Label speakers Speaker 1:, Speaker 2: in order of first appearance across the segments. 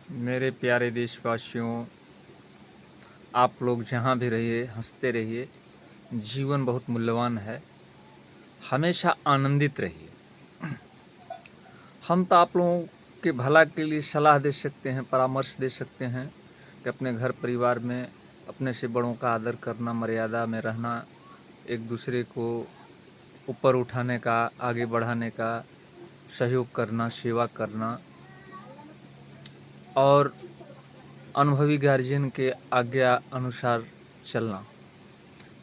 Speaker 1: मेरे प्यारे देशवासियों, आप लोग जहाँ भी रहिए हंसते रहिए। जीवन बहुत मूल्यवान है, हमेशा आनंदित रहिए। हम तो आप लोगों के भला के लिए सलाह दे सकते हैं, परामर्श दे सकते हैं कि अपने घर परिवार में अपने से बड़ों का आदर करना, मर्यादा में रहना, एक दूसरे को ऊपर उठाने का, आगे बढ़ाने का सहयोग करना, सेवा करना और अनुभवी गार्जियन के आज्ञा अनुसार चलना,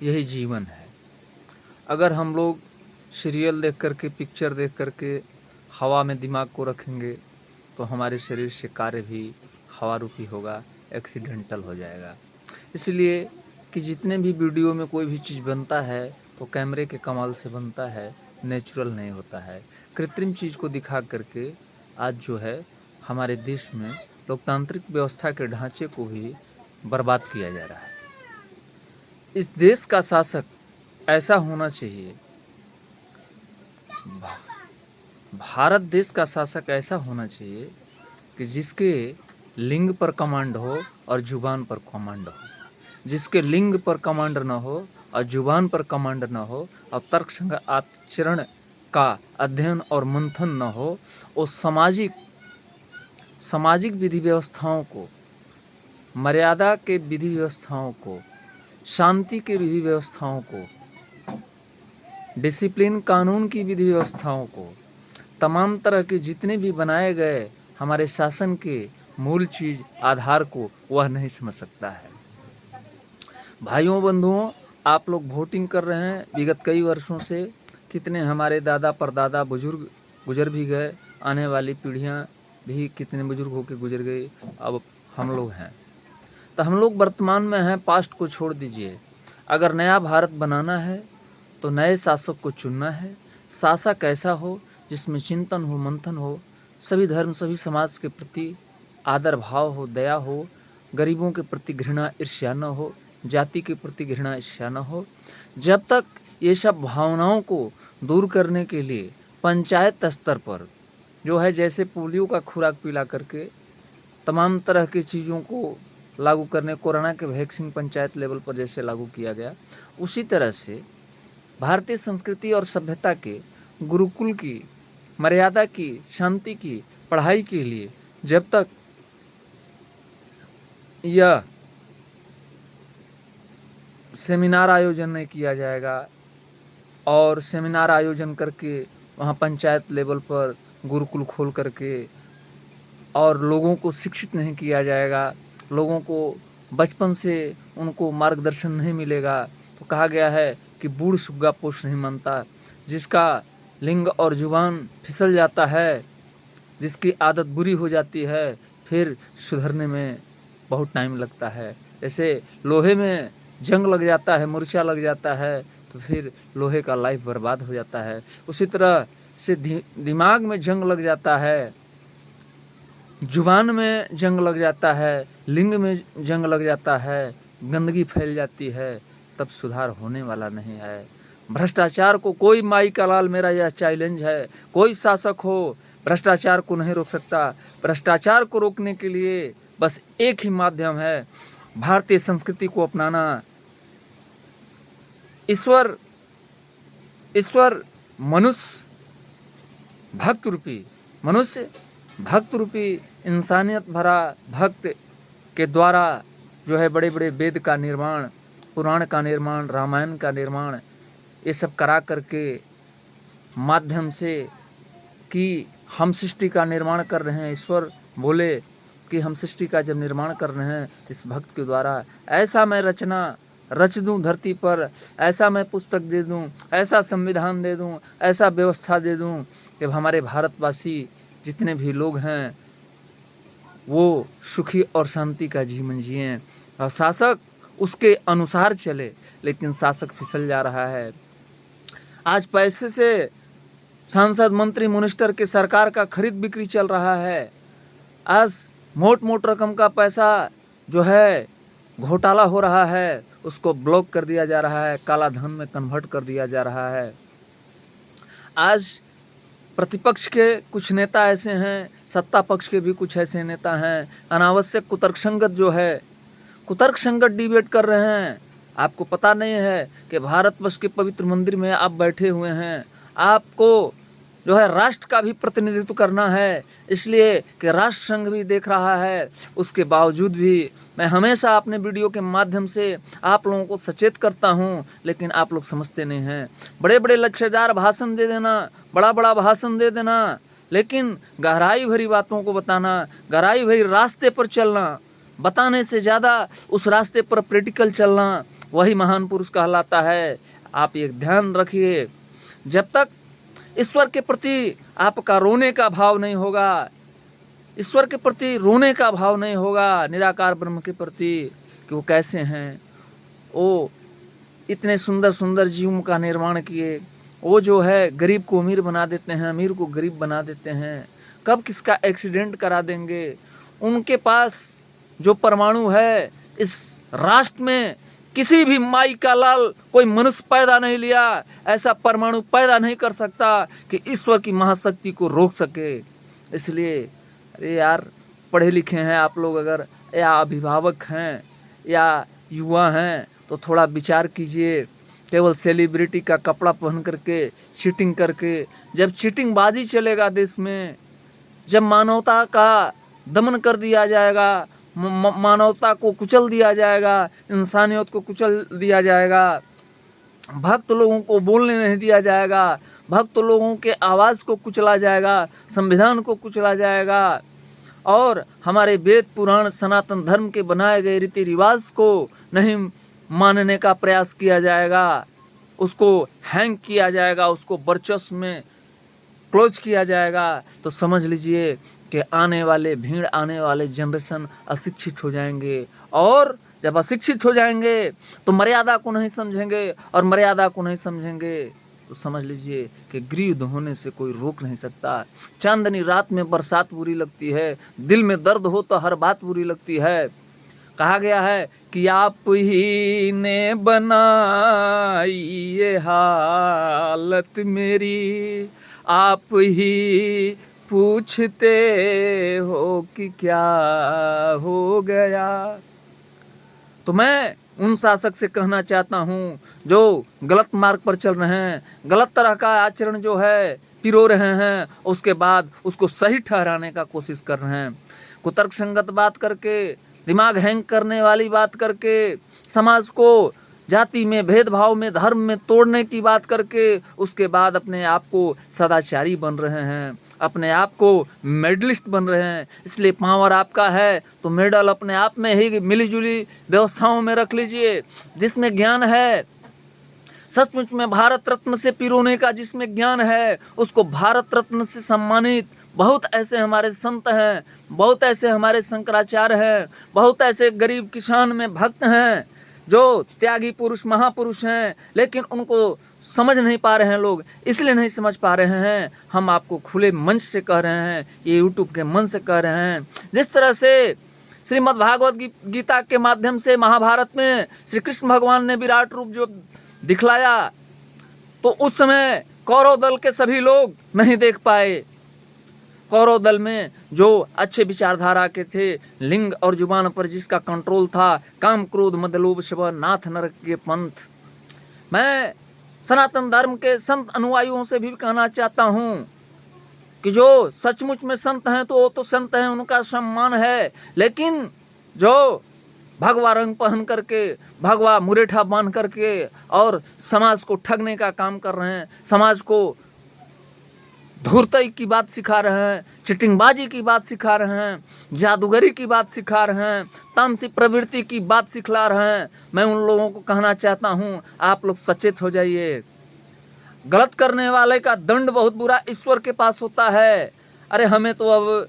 Speaker 1: यही जीवन है। अगर हम लोग सीरियल देख कर के, पिक्चर देख कर के हवा में दिमाग को रखेंगे तो हमारे शरीर से कार्य भी हवा रूपी होगा, एक्सीडेंटल हो जाएगा। इसलिए कि जितने भी वीडियो में कोई भी चीज़ बनता है तो कैमरे के कमाल से बनता है, नेचुरल नहीं होता है। कृत्रिम चीज़ को दिखा करके आज जो है हमारे देश में लोकतांत्रिक व्यवस्था के ढांचे को भी बर्बाद किया जा रहा है। इस देश का शासक ऐसा होना चाहिए, भारत देश का शासक ऐसा होना चाहिए कि जिसके लिंग पर कमांड हो और जुबान पर कमांड हो, जिसके लिंग पर कमांड न हो और जुबान पर कमांड न हो और तर्कसंग आचरण का अध्ययन और मंथन न हो। वो सामाजिक विधि व्यवस्थाओं को, मर्यादा के विधि व्यवस्थाओं को, शांति के विधि व्यवस्थाओं को, डिसिप्लिन कानून की विधि व्यवस्थाओं को, तमाम तरह के जितने भी बनाए गए हमारे शासन के मूल चीज़ आधार को वह नहीं समझ सकता है। भाइयों बंधुओं, आप लोग वोटिंग कर रहे हैं। विगत कई वर्षों से कितने हमारे दादा परदादा बुजुर्ग गुजर भी गए, आने वाली पीढ़ियां भी कितने बुजुर्ग होकर गुजर गई। अब हम लोग हैं, तो हम लोग वर्तमान में हैं, पास्ट को छोड़ दीजिए। अगर नया भारत बनाना है तो नए शासक को चुनना है। शासक ऐसा हो जिसमें चिंतन हो, मंथन हो, सभी धर्म सभी समाज के प्रति आदर भाव हो, दया हो, गरीबों के प्रति घृणा ईर्ष्या न हो, जाति के प्रति घृणा ईर्ष्या न हो। जब तक ये सब भावनाओं को दूर करने के लिए पंचायत स्तर पर जो है, जैसे पोलियो का खुराक पिला करके तमाम तरह की चीज़ों को लागू करने, कोरोना के वैक्सीन पंचायत लेवल पर जैसे लागू किया गया, उसी तरह से भारतीय संस्कृति और सभ्यता के गुरुकुल की, मर्यादा की, शांति की पढ़ाई के लिए जब तक यह सेमिनार आयोजन नहीं किया जाएगा और सेमिनार आयोजन करके वहाँ पंचायत लेवल पर गुरुकुल खोल करके और लोगों को शिक्षित नहीं किया जाएगा, लोगों को बचपन से उनको मार्गदर्शन नहीं मिलेगा, तो कहा गया है कि बूढ़ सुग्गा पोष नहीं मानता। जिसका लिंग और जुबान फिसल जाता है, जिसकी आदत बुरी हो जाती है, फिर सुधरने में बहुत टाइम लगता है। जैसे लोहे में जंग लग जाता है, मूर्छा लग जाता है, तो फिर लोहे का लाइफ बर्बाद हो जाता है। उसी तरह से दिमाग में जंग लग जाता है, जुबान में जंग लग जाता है, लिंग में जंग लग जाता है, गंदगी फैल जाती है, तब सुधार होने वाला नहीं है। भ्रष्टाचार को कोई माई का लाल, मेरा यह चैलेंज है, कोई शासक हो भ्रष्टाचार को नहीं रोक सकता। भ्रष्टाचार को रोकने के लिए बस एक ही माध्यम है, भारतीय संस्कृति को अपनाना। ईश्वर मनुष्य भक्त रूपी इंसानियत भरा भक्त के द्वारा जो है बड़े बड़े वेद का निर्माण, पुराण का निर्माण, रामायण का निर्माण, ये सब करा करके माध्यम से कि हम सृष्टि का निर्माण कर रहे हैं। ईश्वर बोले कि हम सृष्टि का जब निर्माण कर रहे हैं इस भक्त के द्वारा, ऐसा मैं रचना रच दूं धरती पर, ऐसा मैं पुस्तक दे दूं, ऐसा संविधान दे दूं, ऐसा व्यवस्था दे दूं कि हमारे भारतवासी जितने भी लोग हैं वो सुखी और शांति का जीवन जिएं और शासक उसके अनुसार चले। लेकिन शासक फिसल जा रहा है। आज पैसे से सांसद, मंत्री, मिनिस्टर के सरकार का खरीद बिक्री चल रहा है। आज मोट रकम का पैसा जो है घोटाला हो रहा है, उसको ब्लॉक कर दिया जा रहा है, काला धन में कन्वर्ट कर दिया जा रहा है। आज प्रतिपक्ष के कुछ नेता ऐसे हैं, सत्ता पक्ष के भी कुछ ऐसे नेता हैं, अनावश्यक कुतर्क संगत जो है, कुतर्क संगत डिबेट कर रहे हैं। आपको पता नहीं है कि भारतवर्ष के पवित्र मंदिर में आप बैठे हुए हैं, आपको जो है राष्ट्र का भी प्रतिनिधित्व करना है, इसलिए कि राष्ट्र संघ भी देख रहा है। उसके बावजूद भी मैं हमेशा अपने वीडियो के माध्यम से आप लोगों को सचेत करता हूं, लेकिन आप लोग समझते नहीं हैं। बड़े बड़े लच्छेदार भाषण दे देना, बड़ा बड़ा भाषण दे देना, लेकिन गहराई भरी बातों को बताना, गहराई भरी रास्ते पर चलना, बताने से ज़्यादा उस रास्ते पर प्रैक्टिकल चलना, वही महान पुरुष कहलाता है। आप ये ध्यान रखिए, जब तक ईश्वर के प्रति आपका रोने का भाव नहीं होगा, ईश्वर के प्रति रोने का भाव नहीं होगा, निराकार ब्रह्म के प्रति कि वो कैसे हैं, वो इतने सुंदर सुंदर जीवों का निर्माण किए, वो जो है गरीब को अमीर बना देते हैं, अमीर को गरीब बना देते हैं, कब किसका एक्सीडेंट करा देंगे। उनके पास जो परमाणु है, इस राष्ट्र में किसी भी माई का लाल कोई मनुष्य पैदा नहीं लिया, ऐसा परमाणु पैदा नहीं कर सकता कि ईश्वर की महाशक्ति को रोक सके। इसलिए अरे यार, पढ़े लिखे हैं आप लोग अगर, या अभिभावक हैं या युवा हैं, तो थोड़ा विचार कीजिए। केवल सेलिब्रिटी का कपड़ा पहन करके चीटिंग करके, जब चीटिंग बाजी चलेगा देश में, जब मानवता का दमन कर दिया जाएगा, मानवता को कुचल दिया जाएगा, इंसानियत को कुचल दिया जाएगा, भक्त लोगों को बोलने नहीं दिया जाएगा, भक्त लोगों के आवाज़ को कुचला जाएगा, संविधान को कुचला जाएगा, और हमारे वेद पुराण सनातन धर्म के बनाए गए रीति रिवाज को नहीं मानने का प्रयास किया जाएगा, उसको हैंग किया जाएगा, उसको वर्चस्व में क्लोज किया जाएगा, तो समझ लीजिए कि आने वाले जनरेशन अशिक्षित हो जाएंगे। और जब अशिक्षित हो जाएंगे तो मर्यादा को नहीं समझेंगे, और मर्यादा को नहीं समझेंगे तो समझ लीजिए कि गृह होने से कोई रोक नहीं सकता। चांदनी रात में बरसात बुरी लगती है, दिल में दर्द हो तो हर बात बुरी लगती है। कहा गया है कि आप ही ने बनाई ये हालत मेरी, आप ही पूछते हो कि क्या हो गया। तो मैं उन शासक से कहना चाहता हूँ जो गलत मार्ग पर चल रहे हैं, गलत तरह का आचरण जो है पिरो रहे हैं, उसके बाद उसको सही ठहराने का कोशिश कर रहे हैं। कुतर्क संगत बात करके, दिमाग हैंग करने वाली बात करके, समाज को जाति में, भेदभाव में, धर्म में तोड़ने की बात करके, उसके बाद अपने आप को सदाचारी बन रहे हैं, अपने आप को मेडलिस्ट बन रहे हैं। इसलिए पावर आपका है तो मेडल अपने आप में ही मिलीजुली व्यवस्थाओं में रख लीजिए। जिसमें ज्ञान है, सचमुच में भारत रत्न से पिरोने का जिसमें ज्ञान है, उसको भारत रत्न से सम्मानित बहुत ऐसे हमारे संत हैं, बहुत ऐसे हमारे शंकराचार्य हैं, बहुत ऐसे गरीब किसान में भक्त हैं जो त्यागी पुरुष, महापुरुष हैं, लेकिन उनको समझ नहीं पा रहे हैं लोग। इसलिए नहीं समझ पा रहे हैं, हम आपको खुले मंच से कह रहे हैं, ये यूट्यूब के मंच से कह रहे हैं। जिस तरह से श्रीमद् भागवत गीता के माध्यम से महाभारत में श्री कृष्ण भगवान ने विराट रूप जो दिखलाया, तो उस समय कौरव दल के सभी लोग नहीं देख पाए। कौरव दल में जो अच्छे विचारधारा के थे, लिंग और जुबान पर जिसका कंट्रोल था, काम क्रोध मद लोभ शब नाथ नरक के पंथ। मैं सनातन धर्म के संत अनुयायियों से भी कहना चाहता हूँ कि जो सचमुच में संत हैं तो वो तो संत हैं, उनका सम्मान है, लेकिन जो भगवा रंग पहन करके, भगवा मुरेठा बांध करके और समाज को ठगने का काम कर रहे हैं, समाज को धूर्तई की बात सिखा रहे हैं, चिटिंगबाजी की बात सिखा रहे हैं, जादूगरी की बात सिखा रहे हैं, तामसिक प्रवृत्ति की बात सिखला रहे हैं, मैं उन लोगों को कहना चाहता हूँ, आप लोग सचेत हो जाइए। गलत करने वाले का दंड बहुत बुरा ईश्वर के पास होता है। अरे हमें तो अब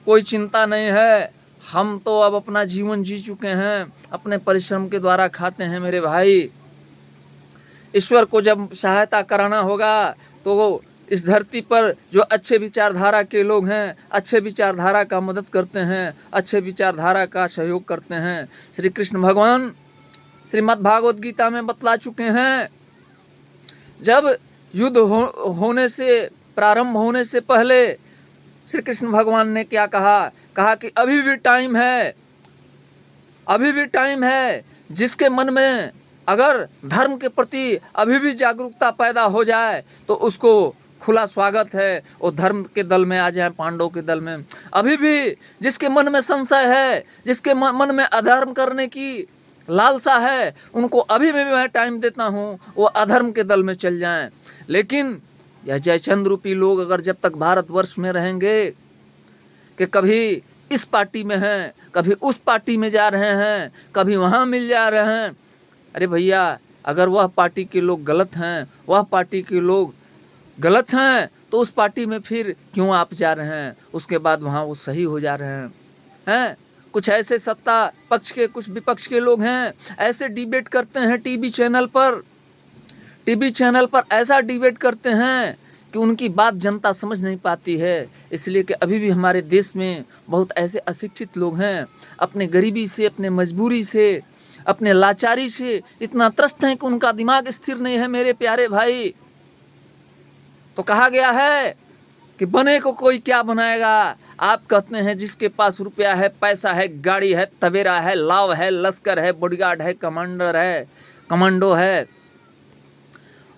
Speaker 1: कोई चिंता नहीं है, हम तो अब अपना जीवन जी चुके हैं, अपने परिश्रम के द्वारा खाते हैं मेरे भाई। ईश्वर को जब सहायता कराना होगा तो इस धरती पर जो अच्छे विचारधारा के लोग हैं, अच्छे विचारधारा का मदद करते हैं, अच्छे विचारधारा का सहयोग करते हैं। श्री कृष्ण भगवान श्रीमद् भागवत गीता में बतला चुके हैं, जब युद्ध होने से प्रारंभ होने से पहले श्री कृष्ण भगवान ने क्या कहा? कहा कि अभी भी टाइम है, अभी भी टाइम है। जिसके मन में अगर धर्म के प्रति अभी भी जागरूकता पैदा हो जाए तो उसको खुला स्वागत है, वो धर्म के दल में आ जाए, पांडवों के दल में। अभी भी जिसके मन में संशय है, जिसके मन में अधर्म करने की लालसा है, उनको अभी भी मैं टाइम देता हूँ, वो अधर्म के दल में चल जाएं। लेकिन यह जयचंद रूपी लोग अगर जब तक भारतवर्ष में रहेंगे कि कभी इस पार्टी में हैं, कभी उस पार्टी में जा रहे हैं, कभी वहाँ मिल जा रहे हैं, अरे भैया, अगर वह पार्टी के लोग गलत हैं, वह पार्टी के लोग गलत हैं, तो उस पार्टी में फिर क्यों आप जा रहे हैं? उसके बाद वहाँ वो सही हो जा रहे हैं। कुछ ऐसे सत्ता पक्ष के, कुछ विपक्ष के लोग हैं, ऐसे डिबेट करते हैं टीवी चैनल पर ऐसा डिबेट करते हैं कि उनकी बात जनता समझ नहीं पाती है। इसलिए कि अभी भी हमारे देश में बहुत ऐसे अशिक्षित लोग हैं, अपने गरीबी से, अपने मजबूरी से, अपने लाचारी से इतना त्रस्त हैं कि उनका दिमाग स्थिर नहीं है मेरे प्यारे भाई। तो कहा गया है कि बने को कोई क्या बनाएगा। आप कहते हैं जिसके पास रुपया है, पैसा है, गाड़ी है, तवेरा है, लाव है, लश्कर है, बॉडीगार्ड है, कमांडर है, कमांडो है,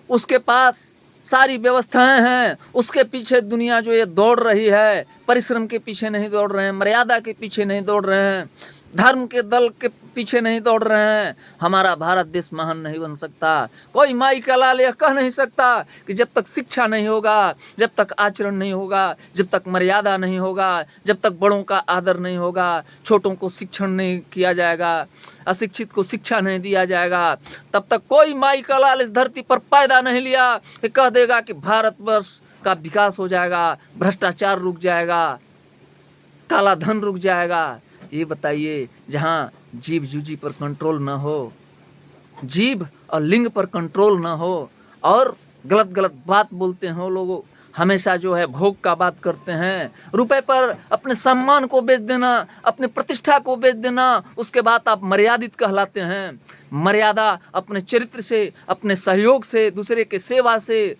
Speaker 1: उसके पास सारी व्यवस्थाएं हैं, उसके पीछे दुनिया जो ये दौड़ रही है, परिश्रम के पीछे नहीं दौड़ रहे हैं, मर्यादा के पीछे नहीं दौड़ रहे हैं, धर्म के दल के पीछे नहीं दौड़ रहे हैं। हमारा भारत देश महान नहीं बन सकता। कोई माई का लाल यह कह नहीं सकता कि जब तक शिक्षा नहीं होगा, जब तक आचरण नहीं होगा, जब तक मर्यादा नहीं होगा, जब तक बड़ों का आदर नहीं होगा, छोटों को शिक्षण नहीं किया जाएगा, अशिक्षित को शिक्षा नहीं दिया जाएगा, तब तक कोई माई का लाल इस धरती पर पैदा नहीं लिया कि कह देगा कि भारतवर्ष का विकास हो जाएगा, भ्रष्टाचार रुक जाएगा, काला धन रुक जाएगा। ये बताइए, जहाँ जीव जूजी पर कंट्रोल ना हो, जीव और लिंग पर कंट्रोल ना हो, और गलत गलत बात बोलते हैं लोग, हमेशा जो है भोग का बात करते हैं, रुपए पर अपने सम्मान को बेच देना, अपने प्रतिष्ठा को बेच देना, उसके बाद आप मर्यादित कहलाते हैं। मर्यादा अपने चरित्र से, अपने सहयोग से, दूसरे के सेवा से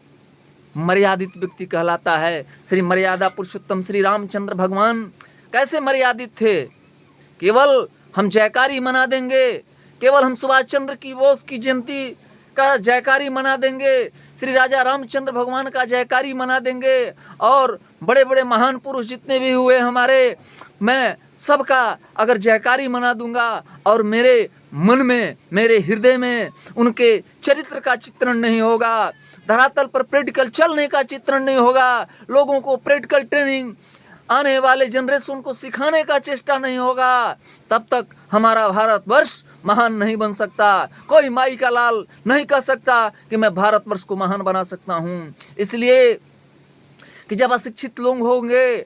Speaker 1: मर्यादित व्यक्ति कहलाता है। श्री मर्यादा पुरुषोत्तम श्री रामचंद्र भगवान कैसे मर्यादित थे? केवल हम जयकारी मना देंगे, केवल हम सुभाष चंद्र की बोस की जयंती का जयकारी मना देंगे, श्री राजा रामचंद्र भगवान का जयकारी मना देंगे, और बड़े बड़े महान पुरुष जितने भी हुए हमारे, मैं सबका अगर जयकारी मना दूंगा और मेरे मन में, मेरे हृदय में उनके चरित्र का चित्रण नहीं होगा, धरातल पर प्रैक्टिकल चलने का चित्रण नहीं होगा, लोगों को प्रैक्टिकल ट्रेनिंग आने वाले जनरेशन को सिखाने का चेष्टा नहीं होगा, तब तक हमारा भारतवर्ष महान नहीं बन सकता। कोई माई का लाल नहीं कह सकता कि मैं भारतवर्ष को महान बना सकता हूँ। इसलिए कि जब अशिक्षित लोग होंगे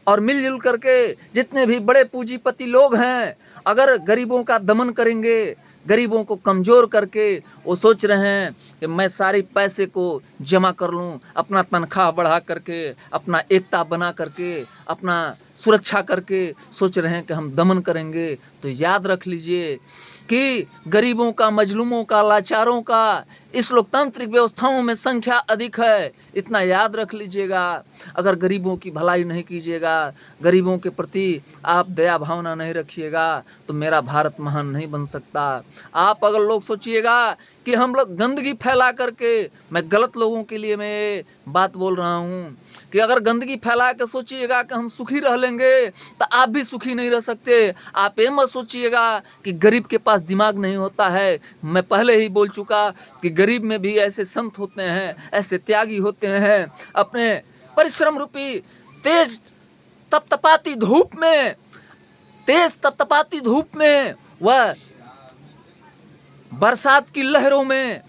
Speaker 1: और मिलजुल करके जितने भी बड़े पूंजीपति लोग हैं, अगर गरीबों का दमन करेंगे, गरीबों को कमज़ोर करके वो सोच रहे हैं कि मैं सारे पैसे को जमा कर लूं, अपना तनख्वाह बढ़ा करके, अपना एकता बना करके, अपना सुरक्षा करके सोच रहे हैं कि हम दमन करेंगे, तो याद रख लीजिए कि गरीबों का, मजलूमों का, लाचारों का इस लोकतांत्रिक व्यवस्थाओं में संख्या अधिक है। इतना याद रख लीजिएगा। अगर गरीबों की भलाई नहीं कीजिएगा, गरीबों के प्रति आप दया भावना नहीं रखिएगा, तो मेरा भारत महान नहीं बन सकता। आप अगर लोग सोचिएगा कि हम लोग गंदगी फैला करके, मैं गलत लोगों के लिए मैं बात बोल रहा हूँ, कि अगर गंदगी फैला के सोचिएगा कि हम सुखी रह लेंगे, तो आप भी सुखी नहीं रह सकते। आप ये मत सोचिएगा कि गरीब के पास दिमाग नहीं होता है। मैं पहले ही बोल चुका कि गरीब में भी ऐसे संत होते हैं, ऐसे त्यागी होते हैं, अपने परिश्रम रूपी तेज तपतपाती धूप में, तेज तपतपाती धूप में, वह बरसात की लहरों में,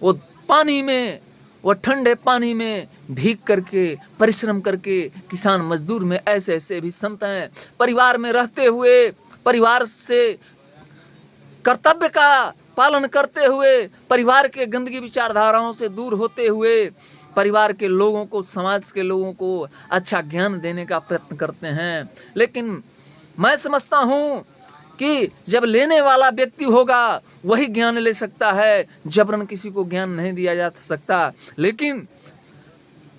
Speaker 1: वो पानी में, वो ठंडे पानी में भीग करके, परिश्रम करके, किसान मजदूर में ऐसे ऐसे भी संत हैं। परिवार में रहते हुए, परिवार से कर्तव्य का पालन करते हुए, परिवार के गंदगी विचारधाराओं से दूर होते हुए, परिवार के लोगों को, समाज के लोगों को अच्छा ज्ञान देने का प्रयत्न करते हैं। लेकिन मैं समझता हूँ कि जब लेने वाला व्यक्ति होगा वही ज्ञान ले सकता है, जबरन किसी को ज्ञान नहीं दिया जा सकता। लेकिन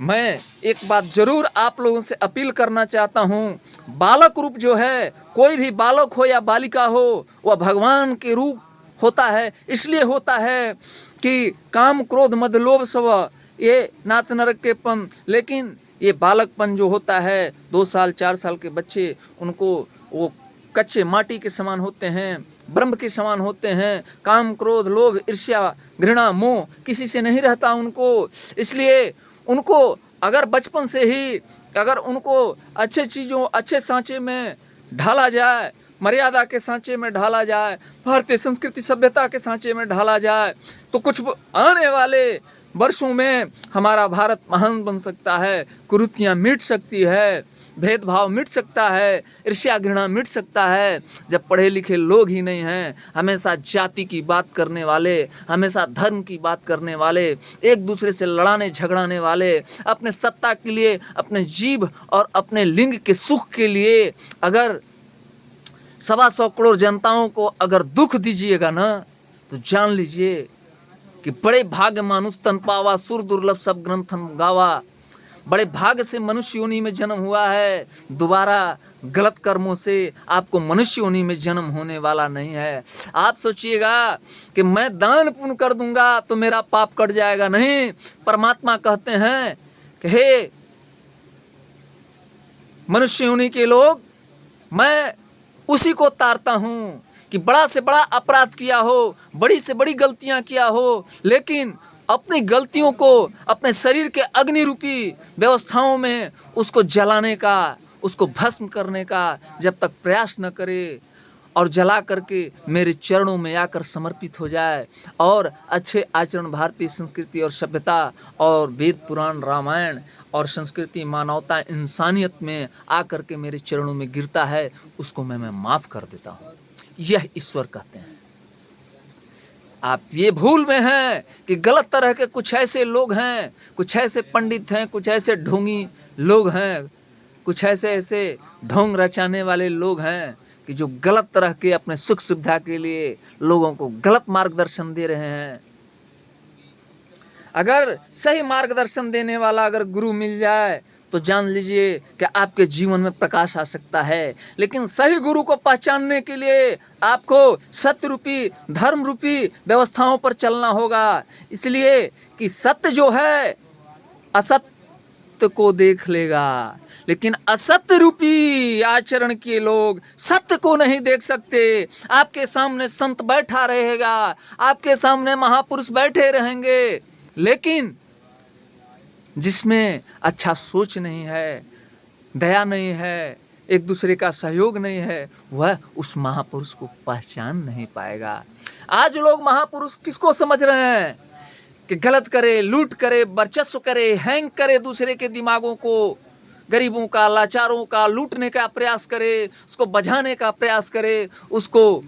Speaker 1: मैं एक बात जरूर आप लोगों से अपील करना चाहता हूँ, बालक रूप जो है, कोई भी बालक हो या बालिका हो, वह भगवान के रूप होता है। इसलिए होता है कि काम क्रोध मद लोभ सब ये नात नरक के पन, लेकिन ये बालकपन जो होता है, 2 साल 4 साल के बच्चे, उनको वो कच्चे माटी के समान होते हैं, ब्रह्म के समान होते हैं। काम क्रोध लोभ ईर्ष्या घृणा मोह किसी से नहीं रहता उनको। इसलिए उनको अगर बचपन से ही अगर उनको अच्छे चीज़ों अच्छे सांचे में ढाला जाए, मर्यादा के सांचे में ढाला जाए, भारतीय संस्कृति सभ्यता के सांचे में ढाला जाए, तो कुछ आने वाले वर्षों में हमारा भारत महान बन सकता है। कुरीतियाँ मिट सकती है, भेदभाव मिट सकता है, ईर्ष्या घृणा मिट सकता है। जब पढ़े लिखे लोग ही नहीं हैं, हमेशा जाति की बात करने वाले, हमेशा धर्म की बात करने वाले, एक दूसरे से लड़ाने झगड़ाने वाले, अपने सत्ता के लिए, अपने जीभ और अपने लिंग के सुख के लिए अगर 125 करोड़ जनताओं को अगर दुख दीजिएगा ना, तो जान लीजिए कि बड़े भाग्य मानुष तन पावा, सुर दुर्लभ सब ग्रंथन गावा। बड़े भाग्य से मनुष्य योनि में जन्म हुआ है। दोबारा गलत कर्मों से आपको मनुष्य योनि में जन्म होने वाला नहीं है। आप सोचिएगा कि मैं दान पुण्य कर दूंगा तो मेरा पाप कट जाएगा, नहीं। परमात्मा कहते हैं कि हे मनुष्य योनि के लोग, मैं उसी को तारता हूँ कि बड़ा से बड़ा अपराध किया हो, बड़ी से बड़ी गलतियाँ किया हो, लेकिन अपनी गलतियों को अपने शरीर के अग्नि रूपी व्यवस्थाओं में उसको जलाने का, उसको भस्म करने का जब तक प्रयास न करे और जला करके मेरे चरणों में आकर समर्पित हो जाए और अच्छे आचरण भारतीय संस्कृति और सभ्यता और वेद पुराण रामायण और संस्कृति मानवता इंसानियत में आकर के मेरे चरणों में गिरता है, उसको मैं माफ़ कर देता हूँ। यह ईश्वर कहते हैं। आप ये भूल में हैं कि गलत तरह के कुछ ऐसे लोग हैं, कुछ ऐसे पंडित हैं, कुछ ऐसे ढोंगी लोग हैं, कुछ ऐसे ढोंग रचाने वाले लोग हैं कि जो गलत तरह के अपने सुख सुविधा के लिए लोगों को गलत मार्गदर्शन दे रहे हैं। अगर सही मार्गदर्शन देने वाला अगर गुरु मिल जाए तो जान लीजिए कि आपके जीवन में प्रकाश आ सकता है। लेकिन सही गुरु को पहचानने के लिए आपको सत्य रूपी धर्म रूपी व्यवस्थाओं पर चलना होगा। इसलिए कि सत्य जो है असत्य को देख लेगा, लेकिन असत्य रूपी आचरण के लोग सत्य को नहीं देख सकते। आपके सामने संत बैठा रहेगा, आपके सामने महापुरुष बैठे रहेंगे, लेकिन जिसमें अच्छा सोच नहीं है, दया नहीं है, एक दूसरे का सहयोग नहीं है, वह उस महापुरुष को पहचान नहीं पाएगा। आज लोग महापुरुष किसको समझ रहे हैं कि गलत करे, लूट करे, वर्चस्व करे, हैंग करे दूसरे के दिमागों को, गरीबों का, लाचारों का लूटने का प्रयास करे, उसको बझाने का प्रयास करे, उसको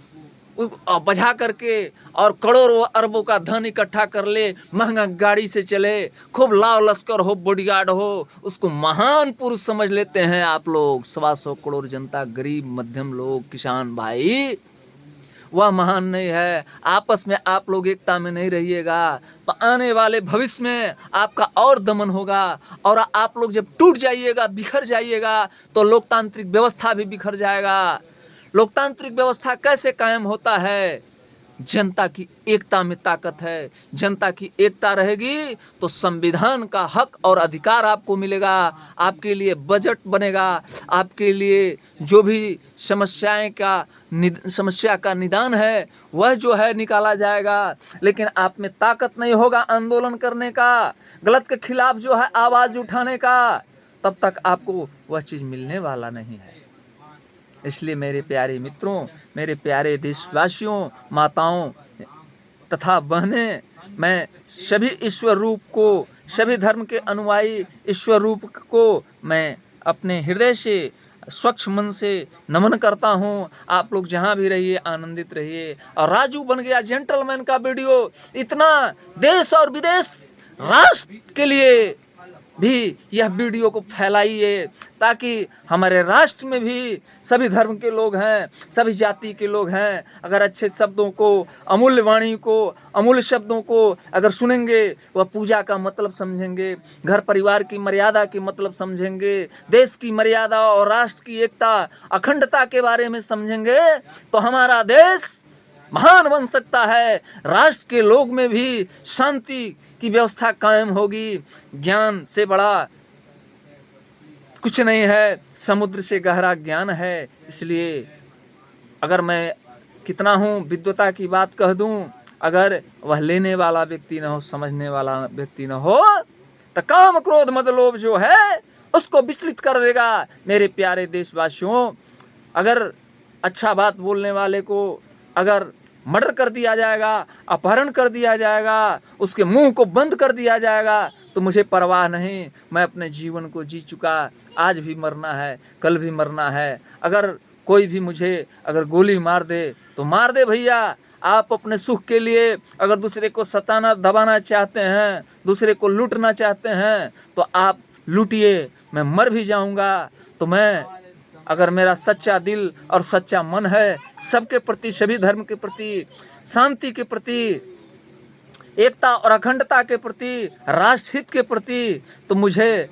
Speaker 1: बझा करके और करोड़ों अरबों का धन इकट्ठा कर ले, महंगा गाड़ी से चले, खूब लाव लश्कर हो, बॉडीगार्ड हो, उसको महान पुरुष समझ लेते हैं आप लोग। 125 करोड़ जनता, गरीब मध्यम लोग, किसान भाई, वह महान नहीं है। आपस में आप लोग एकता में नहीं रहिएगा तो आने वाले भविष्य में आपका और दमन होगा, और आप लोग जब टूट जाइएगा, बिखर जाइएगा, तो लोकतांत्रिक व्यवस्था भी बिखर जाएगा। लोकतांत्रिक व्यवस्था कैसे कायम होता है? जनता की एकता में ताकत है। जनता की एकता रहेगी तो संविधान का हक और अधिकार आपको मिलेगा, आपके लिए बजट बनेगा, आपके लिए जो भी समस्या का निदान है वह जो है निकाला जाएगा। लेकिन आप में ताकत नहीं होगा आंदोलन करने का, गलत के खिलाफ जो है आवाज़ उठाने का, तब तक आपको वह चीज़ मिलने वाला नहीं है। इसलिए मेरे प्यारे मित्रों, मेरे प्यारे देशवासियों, माताओं तथा बहनें, मैं सभी ईश्वर रूप को, सभी धर्म के अनुयायी ईश्वर रूप को मैं अपने हृदय से, स्वच्छ मन से नमन करता हूँ। आप लोग जहाँ भी रहिए आनंदित रहिए। और राजू बन गया जेंटलमैन का वीडियो इतना देश और विदेश राष्ट्र के लिए भी यह वीडियो को फैलाइए, ताकि हमारे राष्ट्र में भी सभी धर्म के लोग हैं, सभी जाति के लोग हैं, अगर अच्छे शब्दों को, अमूल्य वाणी को, अमूल्य शब्दों को अगर सुनेंगे, वह पूजा का मतलब समझेंगे, घर परिवार की मर्यादा के मतलब समझेंगे, देश की मर्यादा और राष्ट्र की एकता, अखंडता के बारे में समझेंगे, तो हमारा देश महान बन सकता है। राष्ट्र के लोग में भी शांति की व्यवस्था कायम होगी। ज्ञान से बड़ा कुछ नहीं है, समुद्र से गहरा ज्ञान है। इसलिए अगर मैं कितना हूँ विद्वता की बात कह दूँ, अगर वह लेने वाला व्यक्ति न हो, समझने वाला व्यक्ति न हो, तो काम क्रोध मद लोभ जो है उसको विचलित कर देगा। मेरे प्यारे देशवासियों, अगर अच्छा बात बोलने वाले को अगर मर्डर कर दिया जाएगा, अपहरण कर दिया जाएगा, उसके मुंह को बंद कर दिया जाएगा, तो मुझे परवाह नहीं। मैं अपने जीवन को जी चुका, आज भी मरना है, कल भी मरना है। अगर कोई भी मुझे अगर गोली मार दे तो मार दे भैया। आप अपने सुख के लिए अगर दूसरे को सताना दबाना चाहते हैं, दूसरे को लूटना चाहते हैं, तो आप लूटिए। मैं मर भी जाऊंगा तो मैं, अगर मेरा सच्चा दिल और सच्चा मन है सबके प्रति, सभी धर्म के प्रति, शांति के प्रति, एकता और अखंडता के प्रति, राष्ट्र हित के प्रति, तो मुझे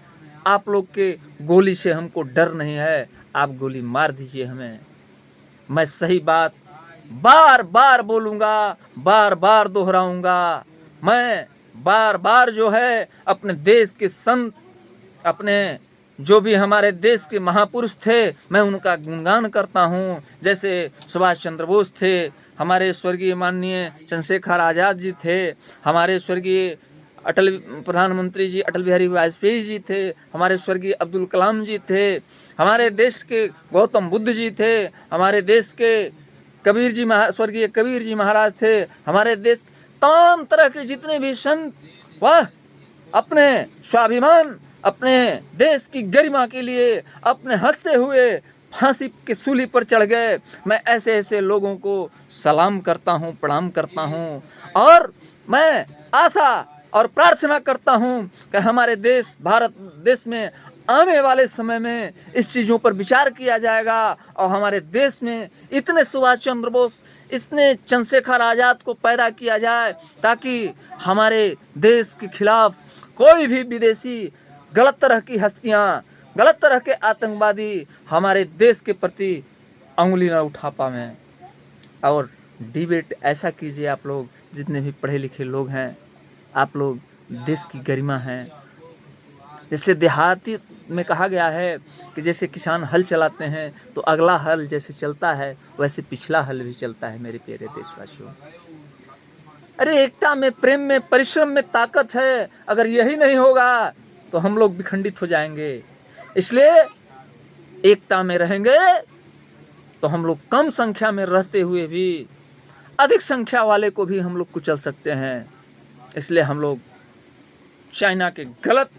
Speaker 1: आप लोग के गोली से हमको डर नहीं है। आप गोली मार दीजिए हमें, मैं सही बात बार बार बोलूँगा, बार बार दोहराऊँगा। मैं बार बार जो है अपने देश के संत, अपने जो भी हमारे देश के महापुरुष थे, मैं उनका गुणगान करता हूँ। जैसे सुभाष चंद्र बोस थे, हमारे स्वर्गीय माननीय चंद्रशेखर आज़ाद जी थे, हमारे स्वर्गीय अटल प्रधानमंत्री जी अटल बिहारी वाजपेयी जी थे, हमारे स्वर्गीय अब्दुल कलाम जी थे, हमारे देश के गौतम बुद्ध जी थे, हमारे देश के कबीर जी स्वर्गीय कबीर जी महाराज थे, हमारे देश तमाम तरह के जितने भी संत, वह अपने स्वाभिमान, अपने देश की गरिमा के लिए अपने हंसते हुए फांसी के सूली पर चढ़ गए। मैं ऐसे ऐसे लोगों को सलाम करता हूँ, प्रणाम करता हूँ, और मैं आशा और प्रार्थना करता हूँ कि हमारे देश, भारत देश में आने वाले समय में इस चीज़ों पर विचार किया जाएगा, और हमारे देश में इतने सुभाष चंद्र बोस, इतने चंद्रशेखर आज़ाद को पैदा किया जाए, ताकि हमारे देश के खिलाफ कोई भी विदेशी गलत तरह की हस्तियाँ, गलत तरह के आतंकवादी हमारे देश के प्रति उंगली न उठा पाएं। और डिबेट ऐसा कीजिए, आप लोग जितने भी पढ़े लिखे लोग हैं, आप लोग देश की गरिमा हैं। जैसे देहाती में कहा गया है कि जैसे किसान हल चलाते हैं तो अगला हल जैसे चलता है, वैसे पिछला हल भी चलता है। मेरे प्यारे देशवासियों, अरे एकता में, प्रेम में, परिश्रम में ताकत है। अगर यही नहीं होगा तो हम लोग विखंडित हो जाएंगे। इसलिए एकता में रहेंगे तो हम लोग कम संख्या में रहते हुए भी अधिक संख्या वाले को भी हम लोग कुचल सकते हैं। इसलिए हम लोग चाइना के गलत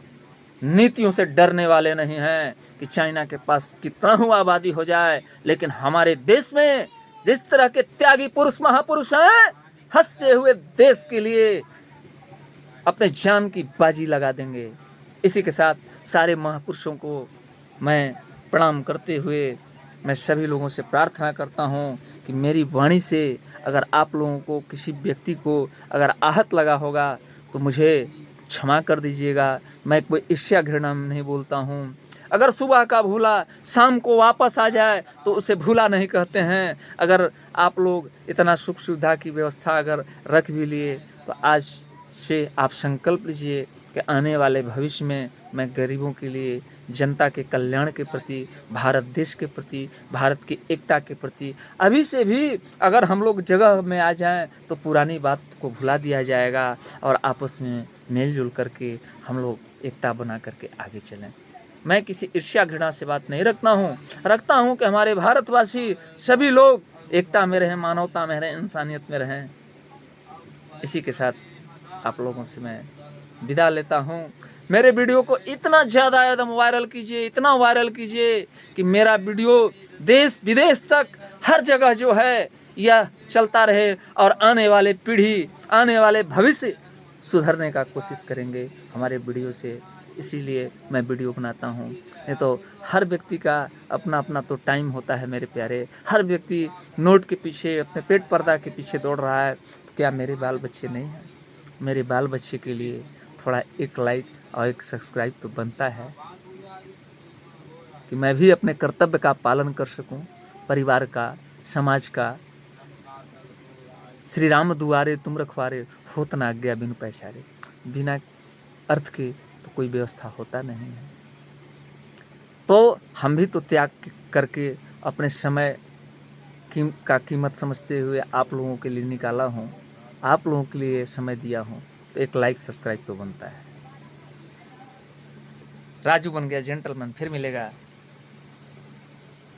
Speaker 1: नीतियों से डरने वाले नहीं हैं कि चाइना के पास कितना ही आबादी हो जाए, लेकिन हमारे देश में जिस तरह के त्यागी पुरुष, महापुरुष हैं, हंसते हुए देश के लिए अपने जान की बाजी लगा देंगे। इसी के साथ सारे महापुरुषों को मैं प्रणाम करते हुए मैं सभी लोगों से प्रार्थना करता हूँ कि मेरी वाणी से अगर आप लोगों को, किसी व्यक्ति को अगर आहत लगा होगा तो मुझे क्षमा कर दीजिएगा। मैं कोई ईर्ष्या घृणा में नहीं बोलता हूँ। अगर सुबह का भूला शाम को वापस आ जाए तो उसे भूला नहीं कहते हैं। अगर आप लोग इतना सुख सुविधा की व्यवस्था अगर रख भी लिए तो आज से आप संकल्प लीजिए कि आने वाले भविष्य में मैं गरीबों के लिए, जनता के कल्याण के प्रति, भारत देश के प्रति, भारत की एकता के प्रति अभी से भी अगर हम लोग जगह में आ जाएं तो पुरानी बात को भुला दिया जाएगा और आपस में मेलजुल करके हम लोग एकता बना करके आगे चलें। मैं किसी ईर्ष्या घृणा से बात नहीं रखता हूँ कि हमारे भारतवासी सभी लोग एकता में रहें, मानवता में रहें, इंसानियत में रहें। इसी के साथ आप लोगों से मैं विदा लेता हूँ। मेरे वीडियो को इतना ज़्यादा एकदम वायरल कीजिए, इतना वायरल कीजिए कि मेरा वीडियो देश विदेश तक हर जगह जो है यह चलता रहे और आने वाले पीढ़ी, आने वाले भविष्य सुधरने का कोशिश करेंगे हमारे वीडियो से। इसीलिए मैं वीडियो बनाता हूँ। नहीं तो हर व्यक्ति का अपना अपना तो टाइम होता है मेरे प्यारे। हर व्यक्ति नोट के पीछे, अपने पेट पर्दा के पीछे दौड़ रहा है, तो क्या मेरे बाल बच्चे नहीं हैं? मेरे बाल बच्चे के लिए थोड़ा एक लाइक और एक सब्सक्राइब तो बनता है, कि मैं भी अपने कर्तव्य का पालन कर सकूं, परिवार का, समाज का। श्री राम दुआरे तुम रखवारे, होत न आज्ञा बिनु पैसारे। बिना अर्थ के तो कोई व्यवस्था होता नहीं है। तो हम भी तो त्याग करके अपने समय का कीमत समझते हुए आप लोगों के लिए निकाला हूँ, आप लोगों के लिए समय दिया हूँ, तो एक लाइक सब्सक्राइब तो बनता है। राजू बन गया जेंटलमैन, फिर मिलेगा।